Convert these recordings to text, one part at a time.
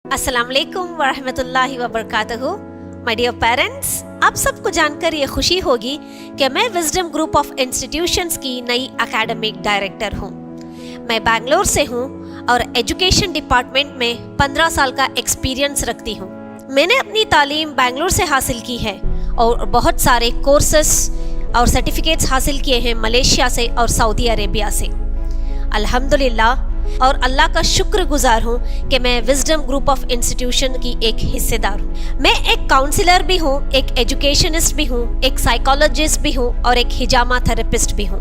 अस्सलाम वालेकुम वरहमतुल्लाहि वबरकातुहू। माय डियर पेरेंट्स, आप सबको जानकर ये खुशी होगी कि मैं विजडम ग्रुप ऑफ इंस्टीट्यूशंस की नई एकेडमिक डायरेक्टर हूँ। मैं बैंगलोर से हूँ और एजुकेशन डिपार्टमेंट में 15 साल का एक्सपीरियंस रखती हूँ। मैंने अपनी तालीम बैंगलोर से हासिल की है और बहुत सारे कोर्सेस और सर्टिफिकेट्स हासिल किए हैं मलेशिया से और सऊदी अरेबिया से। अल्हम्दुलिल्लाह और अल्लाह का शुक्रगुजार हूँ कि मैं विजडम ग्रुप ऑफ इंस्टीट्यूशन की एक हिस्सेदार हूँ। मैं एक काउंसलर भी हूँ, एक एजुकेशनिस्ट भी हूँ, एक साइकोलॉजिस्ट भी हूँ और एक हिजामा थेरेपिस्ट भी हूँ।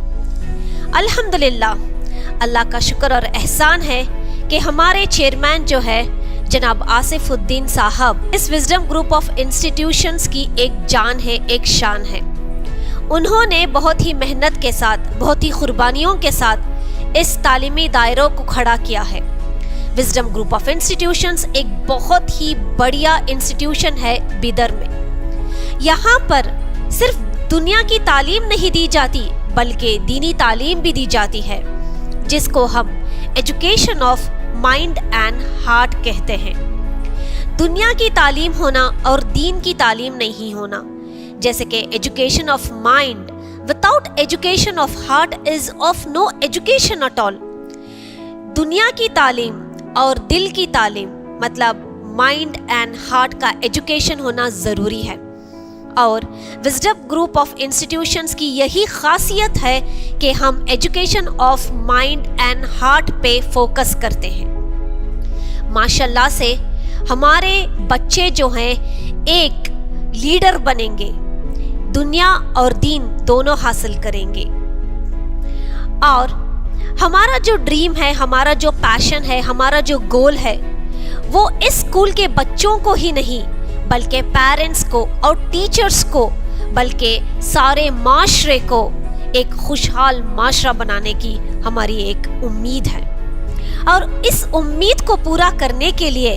अल्हम्दुलिल्लाह अल्लाह का शुक्र और एहसान है कि हमारे चेयरमैन जो है जनाब आसिफुद्दीन साहब इस विजडम ग्रुप ऑफ इंस्टीट्यूशंस की एक जान है, एक शान है। उन्होंने बहुत ही मेहनत के साथ, बहुत ही कुर्बानियों के साथ इस तालीमी दायरों को खड़ा किया है। विजडम ग्रुप ऑफ इंस्टीट्यूशंस एक बहुत ही बढ़िया इंस्टीट्यूशन है बिदर में। यहाँ पर सिर्फ दुनिया की तालीम नहीं दी जाती बल्कि दीनी तालीम भी दी जाती है, जिसको हम education of mind and heart कहते हैं। दुनिया की तालीम होना और दीन की तालीम नहीं होना, जैसे कि education of mind without education of heart is of no education at all। दुनिया की तालीम और दिल की तालीम मतलब माइंड एंड हार्ट का एजुकेशन होना ज़रूरी है और विजडम ग्रुप ऑफ इंस्टीट्यूशंस की यही खासियत है कि हम education of mind and heart पे फोकस करते हैं। माशाल्लाह से हमारे बच्चे जो हैं एक लीडर बनेंगे, दुनिया और दीन दोनों हासिल करेंगे। और हमारा जो ड्रीम है, हमारा जो पैशन है, हमारा जो गोल है, वो इस स्कूल के बच्चों को ही नहीं बल्कि पेरेंट्स को और टीचर्स को, बल्कि सारे माशरे को एक खुशहाल माशरा बनाने की हमारी एक उम्मीद है। और इस उम्मीद को पूरा करने के लिए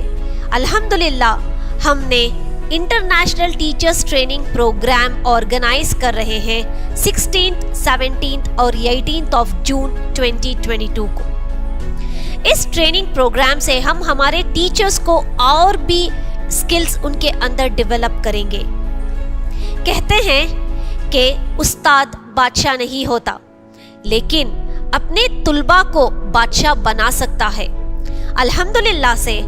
अल्हम्दुलिल्लाह हमने international teachers training programme organise कर रहे हैं 16th, 17th और 18th ऑफ जून 2022 को। इस ट्रेनिंग प्रोग्राम से हम हमारे टीचर्स को और भी स्किल्स उनके अंदर डेवलप करेंगे। कहते हैं कि उस्ताद बादशाह नहीं होता, लेकिन अपने तुलबा को बादशाह बना सकता है। अल्हम्दुलिल्लाह से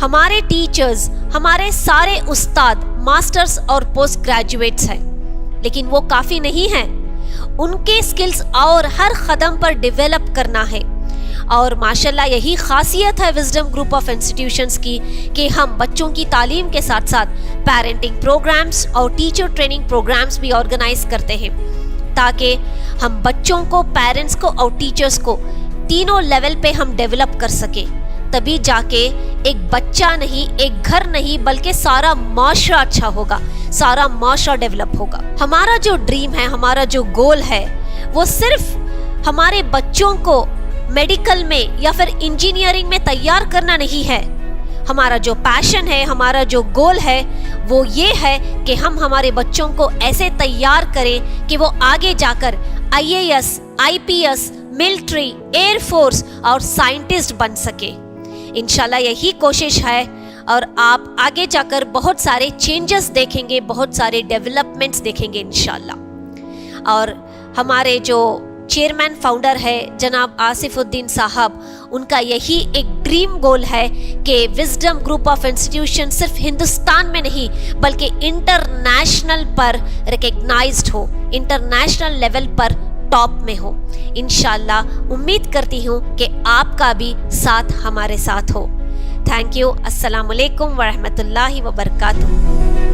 हमारे टीचर्स, हमारे सारे उस्ताद मास्टर्स और पोस्ट ग्रेजुएट्स हैं, लेकिन वो काफ़ी नहीं हैं। उनके स्किल्स और हर कदम पर डेवलप करना है। और माशाल्लाह यही खासियत है विजडम ग्रुप ऑफ इंस्टीट्यूशंस की कि हम बच्चों की तालीम के साथ साथ पेरेंटिंग प्रोग्राम्स और टीचर ट्रेनिंग प्रोग्राम्स भी ऑर्गेनाइज करते हैं, ताकि हम बच्चों को, पेरेंट्स को और टीचर्स को तीनों लेवल पे हम डेवलप कर सके। तभी जाके एक बच्चा नहीं, एक घर नहीं, बल्कि सारा माशरा अच्छा होगा, सारा माशरा डेवलप होगा। हमारा जो ड्रीम है, हमारा जो गोल है, वो सिर्फ हमारे बच्चों को मेडिकल में या फिर इंजीनियरिंग में तैयार करना नहीं है। हमारा जो पैशन है, हमारा जो गोल है, वो ये है कि हम हमारे बच्चों को ऐसे तैयार करें कि वो आगे जाकर IAS, IPS, मिलिट्री, एयरफोर्स और साइंटिस्ट बन सके। इंशाल्लाह यही कोशिश है और आप आगे जाकर बहुत सारे चेंजेस देखेंगे, बहुत सारे डेवलपमेंट्स देखेंगे इंशाल्लाह। और हमारे जो चेयरमैन फाउंडर है जनाब आसिफुद्दीन साहब, उनका यही एक ड्रीम गोल है कि विजडम ग्रुप ऑफ इंस्टीट्यूशन सिर्फ हिंदुस्तान में नहीं बल्कि इंटरनेशनल पर रिकग्नाइज्ड हो, इंटरनेशनल लेवल पर टॉप में हो। इंशाल्लाह उम्मीद करती हूँ कि आपका भी साथ हमारे साथ हो। Thank you. अस्सलाम वालेकुम वरहमतुल्लाहि वबरकातुहू।